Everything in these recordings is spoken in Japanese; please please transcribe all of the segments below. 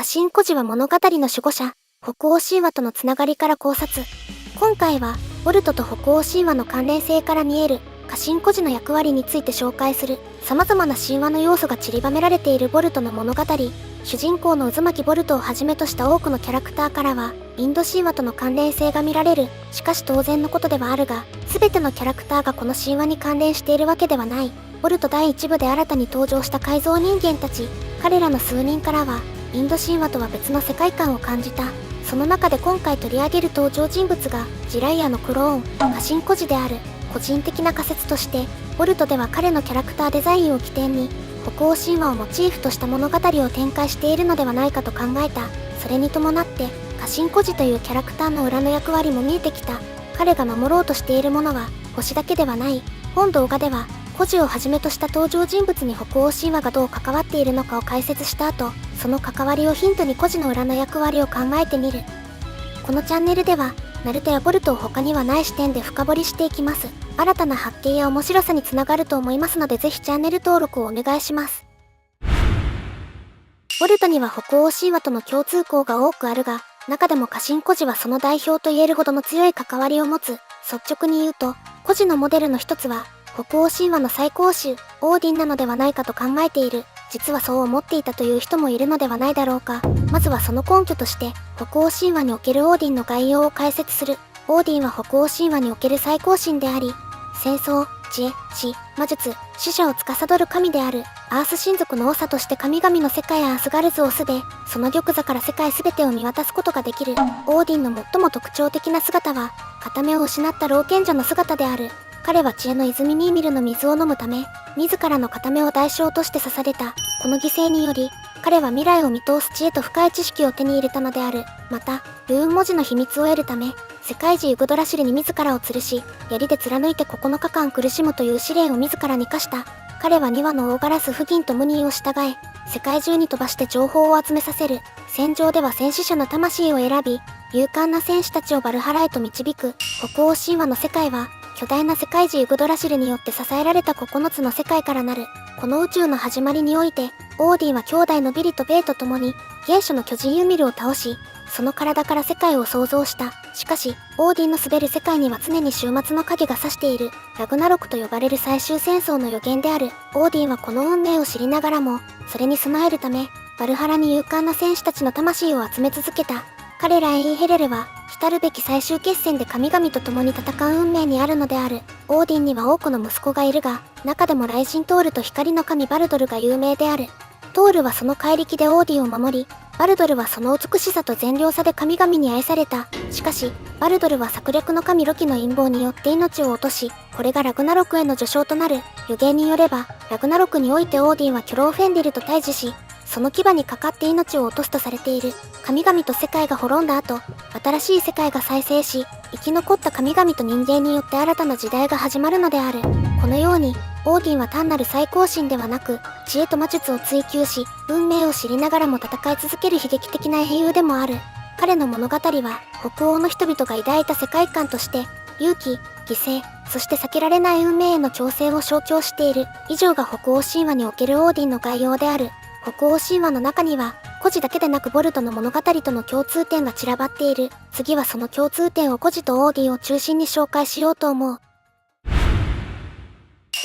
家臣孤児は物語の守護者、北欧神話とのつながりから考察。今回は、ボルトと北欧神話の関連性から見える、家臣孤児の役割について紹介する、様々な神話の要素が散りばめられているボルトの物語。主人公の渦巻ボルトをはじめとした多くのキャラクターからは、インド神話との関連性が見られる。しかし当然のことではあるが、全てのキャラクターがこの神話に関連しているわけではない。ボルト第1部で新たに登場した改造人間たち、彼らの数人からは、インド神話とは別の世界観を感じた。その中で今回取り上げる登場人物が、ジライアのクローン、家臣孤児である。個人的な仮説として、ボルトでは彼のキャラクターデザインを起点に、北欧神話をモチーフとした物語を展開しているのではないかと考えた。それに伴って、家臣孤児というキャラクターの裏の役割も見えてきた。彼が守ろうとしているものは、星だけではない。本動画では、孤児をはじめとした登場人物に北欧神話がどう関わっているのかを解説した後、その関わりをヒントに孤児の裏の役割を考えてみる。このチャンネルでは、ナルトやボルトを他にはない視点で深掘りしていきます。新たな発見や面白さにつながると思いますので、ぜひチャンネル登録をお願いします。ボルトには北欧神話との共通項が多くあるが、中でも家臣孤児はその代表と言えるほどの強い関わりを持つ。率直に言うと、孤児のモデルの一つは、北欧神話の最高種、オーディンなのではないかと考えている。実はそう思っていたという人もいるのではないだろうか。まずはその根拠として、北欧神話におけるオーディンの概要を解説する。オーディンは北欧神話における最高神であり、戦争、知恵、死、魔術、死者を司る神である。アース神族の長として神々の世界アースガルズを巣で、その玉座から世界すべてを見渡すことができる。オーディンの最も特徴的な姿は、片目を失った老賢者の姿である。彼は知恵の泉ミーミルの水を飲むため、自らの片目を代償として刺された。この犠牲により、彼は未来を見通す知恵と深い知識を手に入れたのである。また、ルーン文字の秘密を得るため、世界中ユグドラシルに自らを吊るし、槍で貫いて9日間苦しむという試練を自らに課した。彼は2羽の大ガラスフギンとムニーを従え、世界中に飛ばして情報を集めさせる。戦場では戦死者の魂を選び、勇敢な戦士たちをバルハラへと導く。北欧神話の世界は、巨大な世界中ユグドラシルによって支えられた9つの世界からなる。この宇宙の始まりにおいて、オーディンは兄弟のビリとベイと共に、原初の巨人ユミルを倒し、その体から世界を創造した。しかし、オーディンの滑る世界には常に終末の影が差している。ラグナロクと呼ばれる最終戦争の予言である。オーディンはこの運命を知りながらも、それに備えるため、バルハラに勇敢な戦士たちの魂を集め続けた。彼らエイヘレルは、来るべき最終決戦で神々と共に戦う運命にあるのである。オーディンには多くの息子がいるが、中でも雷神トールと光の神バルドルが有名である。トールはその怪力でオーディンを守り、バルドルはその美しさと善良さで神々に愛された。しかし、バルドルは策略の神ロキの陰謀によって命を落とし、これがラグナロクへの序章となる。予言によれば、ラグナロクにおいてオーディンはキョローフェンデルと対峙し、その牙にかかって命を落とすとされている。神々と世界が滅んだ後、新しい世界が再生し、生き残った神々と人間によって新たな時代が始まるのである。このように、オーディンは単なる最高神ではなく、知恵と魔術を追求し、運命を知りながらも戦い続ける悲劇的な英雄でもある。彼の物語は、北欧の人々が抱いた世界観として、勇気、犠牲、そして避けられない運命への挑戦を象徴している。以上が北欧神話におけるオーディンの概要である。北欧神話の中には、孤児だけでなくボルトの物語との共通点が散らばっている。次はその共通点を孤児とオーディンを中心に紹介しようと思う。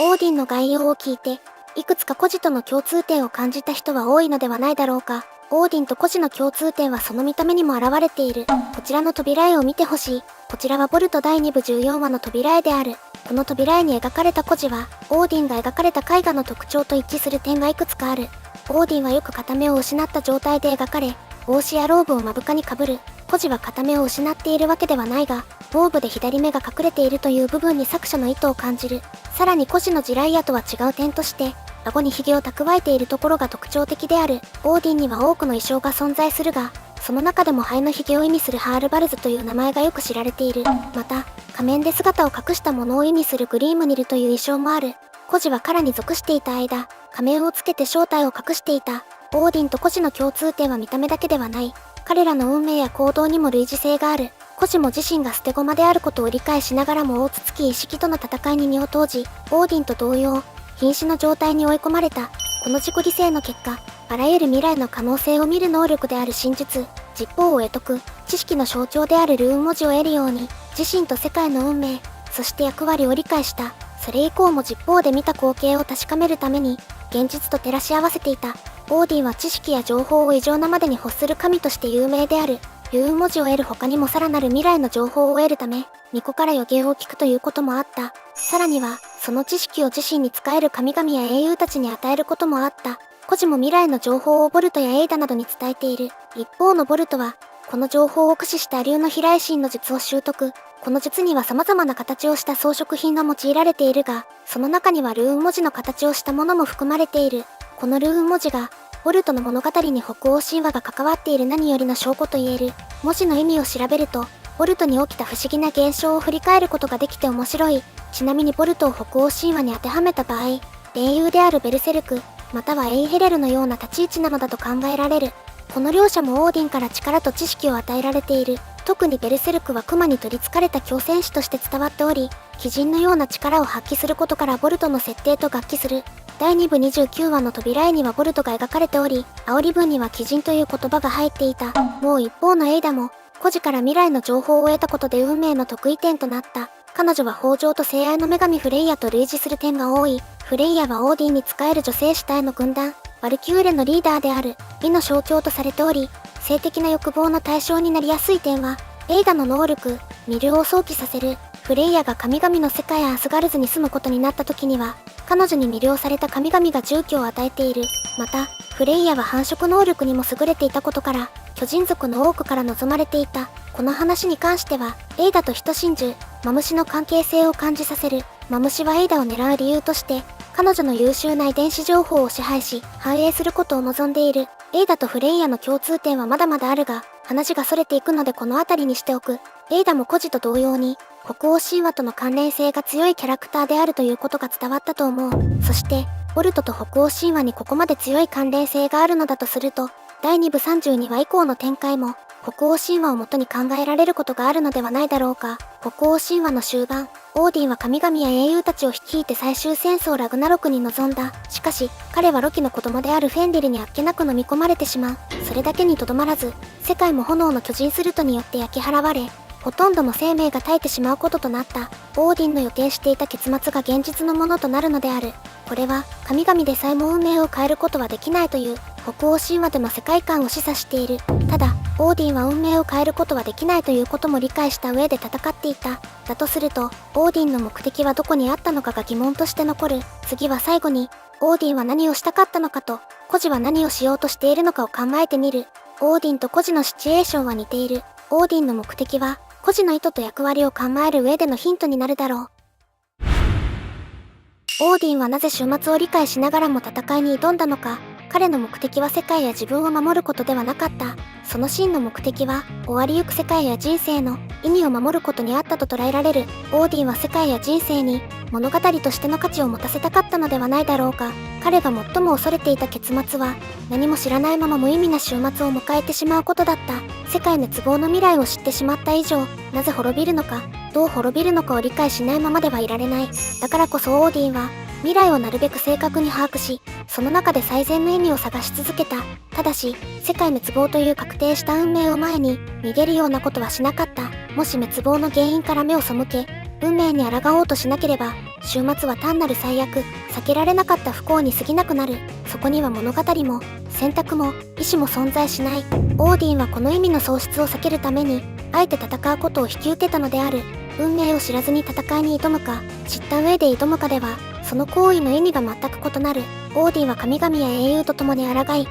オーディンの概要を聞いて、いくつか孤児との共通点を感じた人は多いのではないだろうか。オーディンと孤児の共通点はその見た目にも現れている。こちらの扉絵を見てほしい。こちらはボルト第2部14話の扉絵である。この扉絵に描かれた孤児は、オーディンが描かれた絵画の特徴と一致する点がいくつかある。オーディンはよく片目を失った状態で描かれ、帽子やローブを目深にかぶる。孤児は片目を失っているわけではないが、ローブで左目が隠れているという部分に作者の意図を感じる。さらに孤児のジライアとは違う点として、顎に髭を蓄えているところが特徴的である。オーディンには多くの衣装が存在するが、その中でもハエの髭を意味するハールバルズという名前がよく知られている。また、仮面で姿を隠したものを意味するグリームニルという衣装もある。孤児はカラに属していた間、仮面をつけて正体を隠していた。オーディンと孤児の共通点は見た目だけではない。彼らの運命や行動にも類似性がある。孤児も自身が捨て駒であることを理解しながらも大筒木一式との戦いに身を投じ、オーディンと同様、瀕死の状態に追い込まれた。この自己犠牲の結果、あらゆる未来の可能性を見る能力である真術、実法を得得、知識の象徴であるルーン文字を得るように、自身と世界の運命、そして役割を理解した。それ以降も実法で見た光景を確かめるために、現実と照らし合わせていた。オーディンは知識や情報を異常なまでに欲する神として有名である。ルーン文字を得る他にもさらなる未来の情報を得るため、巫女から予言を聞くということもあった。さらには、その知識を自身に仕える神々や英雄たちに与えることもあった。孤児も未来の情報をボルトやエイダなどに伝えている。一方のボルトは、この情報を駆使した竜の飛来神の術を習得。この術には様々な形をした装飾品が用いられているが、その中にはルーン文字の形をしたものも含まれている。このルーン文字が、ボルトの物語に北欧神話が関わっている何よりの証拠と言える。文字の意味を調べると、ボルトに起きた不思議な現象を振り返ることができて面白い。ちなみにボルトを北欧神話に当てはめた場合、英雄であるベルセルク、またはエイヘレルのような立ち位置なのだと考えられる。この両者もオーディンから力と知識を与えられている。特にベルセルクは熊に取り憑かれた狂戦士として伝わっており、鬼人のような力を発揮することからボルトの設定と合致する。第2部29話の扉絵にはボルトが描かれており、煽り文には鬼人という言葉が入っていた。もう一方のエイダも、孤児から未来の情報を得たことで運命の得意点となった。彼女は豊穣と聖愛の女神フレイヤと類似する点が多い。フレイヤはオーディンに仕える女性主体の軍団、ワルキューレのリーダーである、美の象徴とされており、性的な欲望の対象になりやすい点は、エイダの能力、魅了を想起させる。フレイヤが神々の世界アスガルズに住むことになった時には、彼女に魅了された神々が住居を与えている。また、フレイヤは繁殖能力にも優れていたことから、巨人族の多くから望まれていた。この話に関しては、エイダと人真珠、マムシの関係性を感じさせる。マムシはエイダを狙う理由として、彼女の優秀な遺伝子情報を支配し、反映することを望んでいる。エイダとフレイヤの共通点はまだまだあるが、話が逸れていくのでこの辺りにしておく。エイダも孤児と同様に、北欧神話との関連性が強いキャラクターであるということが伝わったと思う。そして、ボルトと北欧神話にここまで強い関連性があるのだとすると、第2部32話以降の展開も、北欧神話をもとに考えられることがあるのではないだろうか。北欧神話の終盤、オーディンは神々や英雄たちを率いて最終戦争ラグナロクに臨んだ。しかし、彼はロキの子供であるフェンリルにあっけなく飲み込まれてしまう。それだけにとどまらず、世界も炎の巨人スルトによって焼き払われ、ほとんどの生命が絶えてしまうこととなった。オーディンの予定していた結末が現実のものとなるのである。これは、神々でさえも運命を変えることはできないという、北欧神話での世界観を示唆している。ただ、オーディンは運命を変えることはできないということも理解した上で戦っていた。だとすると、オーディンの目的はどこにあったのかが疑問として残る。次は最後に、オーディンは何をしたかったのかと、孤児は何をしようとしているのかを考えてみる。オーディンと孤児のシチュエーションは似ている。オーディンの目的は、孤児の意図と役割を考える上でのヒントになるだろう。オーディンはなぜ終末を理解しながらも戦いに挑んだのか。彼の目的は世界や自分を守ることではなかった。その真の目的は、終わりゆく世界や人生の意味を守ることにあったと捉えられる。オーディンは世界や人生に物語としての価値を持たせたかったのではないだろうか。彼が最も恐れていた結末は、何も知らないまま無意味な終末を迎えてしまうことだった。世界の都合の未来を知ってしまった以上、なぜ滅びるのか、どう滅びるのかを理解しないままではいられない。だからこそオーディンは、未来をなるべく正確に把握し、その中で最善の意味を探し続けた。ただし、世界滅亡という確定した運命を前に、逃げるようなことはしなかった。もし滅亡の原因から目を背け、運命に抗おうとしなければ、終末は単なる最悪、避けられなかった不幸に過ぎなくなる。そこには物語も、選択も、意志も存在しない。オーディンはこの意味の喪失を避けるために、あえて戦うことを引き受けたのである。運命を知らずに戦いに挑むか、知った上で挑むかでは、その行為の意味が全く異なる。オーディンは神々や英雄と共に抗い、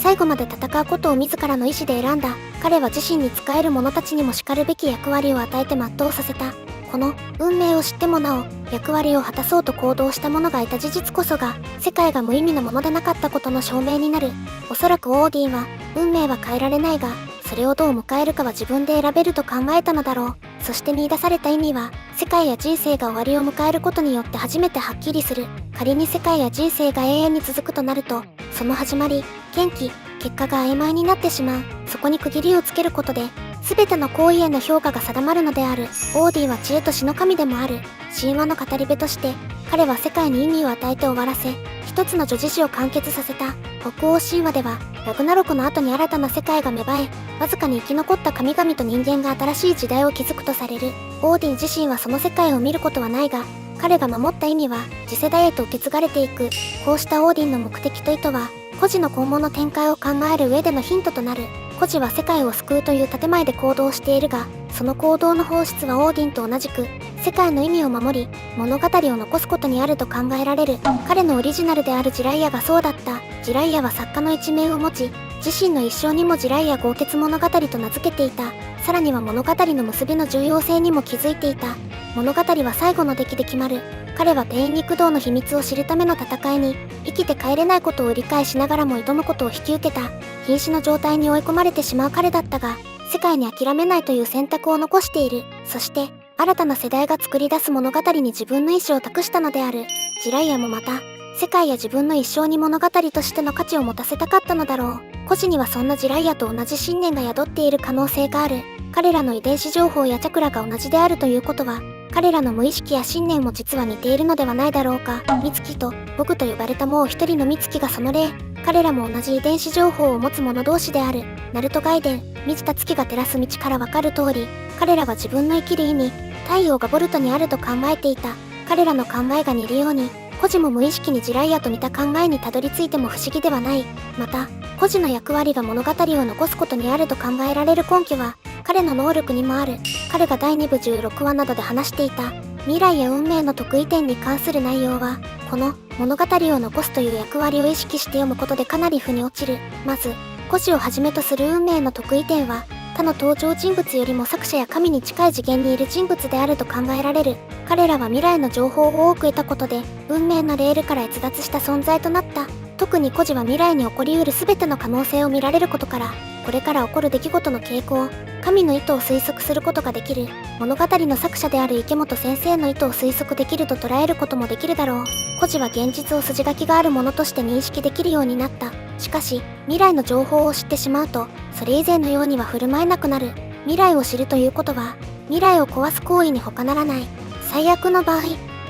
最後まで戦うことを自らの意志で選んだ。彼は自身に仕える者たちにも叱るべき役割を与えて全うさせた。この運命を知ってもなお役割を果たそうと行動した者がいた事実こそが世界が無意味なものでなかったことの証明になる。おそらくオーディンは運命は変えられないがそれをどう迎えるかは自分で選べると考えたのだろう。そして見出された意味は世界や人生が終わりを迎えることによって初めてはっきりする。仮に世界や人生が永遠に続くとなるとその始まり、転機、結果が曖昧になってしまう。そこに区切りをつけることで全ての行為への評価が定まるのである。オーディンは知恵と死の神でもある。神話の語り部として彼は世界に意味を与えて終わらせ、一つの女子史を完結させた。北欧神話では、ラグナロクの後に新たな世界が芽生え、わずかに生き残った神々と人間が新しい時代を築くとされる。オーディン自身はその世界を見ることはないが、彼が守った意味は次世代へと受け継がれていく。こうしたオーディンの目的と意図は、孤児の今後の展開を考える上でのヒントとなる。孤児は世界を救うという建前で行動しているが、その行動の本質はオーディンと同じく、世界の意味を守り、物語を残すことにあると考えられる。彼のオリジナルであるジライアがそうだった。ジライアは作家の一面を持ち、自身の一生にもジライア豪傑物語と名付けていた。さらには物語の結びの重要性にも気づいていた。物語は最後の出来で決まる。彼はペイン肉道の秘密を知るための戦いに、生きて帰れないことを理解しながらも挑むことを引き受けた。瀕死の状態に追い込まれてしまう彼だったが、世界に諦めないという選択を残している。そして、新たな世代が作り出す物語に自分の意志を託したのである。ジライアもまた、世界や自分の一生に物語としての価値を持たせたかったのだろう。孤児にはそんなジライアと同じ信念が宿っている可能性がある。彼らの遺伝子情報やチャクラが同じであるということは、彼らの無意識や信念も実は似ているのではないだろうか。ミツキと僕と呼ばれたもう一人のミツキがその例。彼らも同じ遺伝子情報を持つ者同士である。ナルトガイデン、満ちた月が照らす道からわかる通り、彼らは自分の生きる意味、太陽がボルトにあると考えていた。彼らの考えが似るように、孤児も無意識にジライアと似た考えにたどり着いても不思議ではない。また、孤児の役割が物語を残すことにあると考えられる根拠は、彼の能力にもある。彼が第2部16話などで話していた、未来や運命の得意点に関する内容は、この物語を残すという役割を意識して読むことでかなり腑に落ちる。まず、孤児をはじめとする運命の得意点は、他の登場人物よりも作者や神に近い次元にいる人物であると考えられる。彼らは未来の情報を多く得たことで、運命のレールから逸脱した存在となった。特に孤児は未来に起こりうる全ての可能性を見られることから、これから起こる出来事の傾向、神の意図を推測することができる。物語の作者である池本先生の意図を推測できると捉えることもできるだろう。孤児は現実を筋書きがあるものとして認識できるようになった。しかし、未来の情報を知ってしまうと、それ以前のようには振る舞えなくなる。未来を知るということは、未来を壊す行為に他ならない。最悪の場合、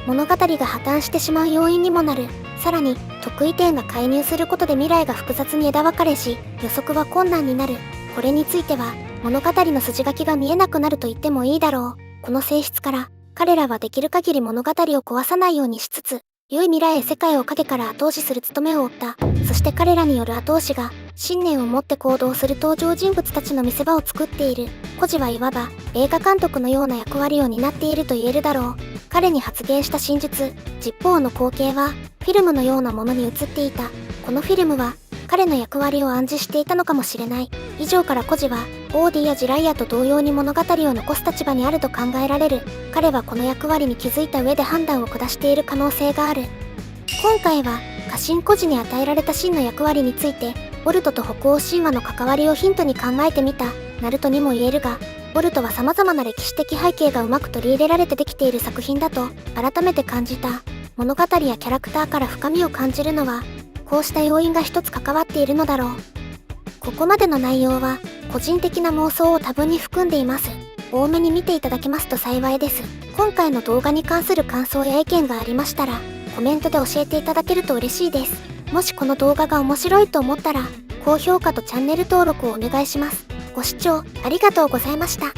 物語が破綻してしまう要因にもなる。さらに、得意点が介入することで未来が複雑に枝分かれし、予測は困難になる。これについては、物語の筋書きが見えなくなると言ってもいいだろう。この性質から、彼らはできる限り物語を壊さないようにしつつ、良い未来へ世界を陰から後押しする務めを負った。そして彼らによる後押しが、信念を持って行動する登場人物たちの見せ場を作っている。孤児はいわば、映画監督のような役割を担っていると言えるだろう。彼に発言した真術、十方の光景は、フィルムのようなものに映っていた。このフィルムは、彼の役割を暗示していたのかもしれない。以上から孤児は、オーディやジライアと同様に物語を残す立場にあると考えられる。彼はこの役割に気づいた上で判断を下している可能性がある。今回は、家臣孤児に与えられた真の役割について、ボルトと北欧神話の関わりをヒントに考えてみた。ナルトにも言えるが、ボルトは様々な歴史的背景がうまく取り入れられてできている作品だと、改めて感じた。物語やキャラクターから深みを感じるのは、こうした要因が一つ関わっているのだろう。ここまでの内容は、個人的な妄想を多分に含んでいます。多めに見ていただけますと幸いです。今回の動画に関する感想や意見がありましたら、コメントで教えていただけると嬉しいです。もしこの動画が面白いと思ったら、高評価とチャンネル登録をお願いします。ご視聴ありがとうございました。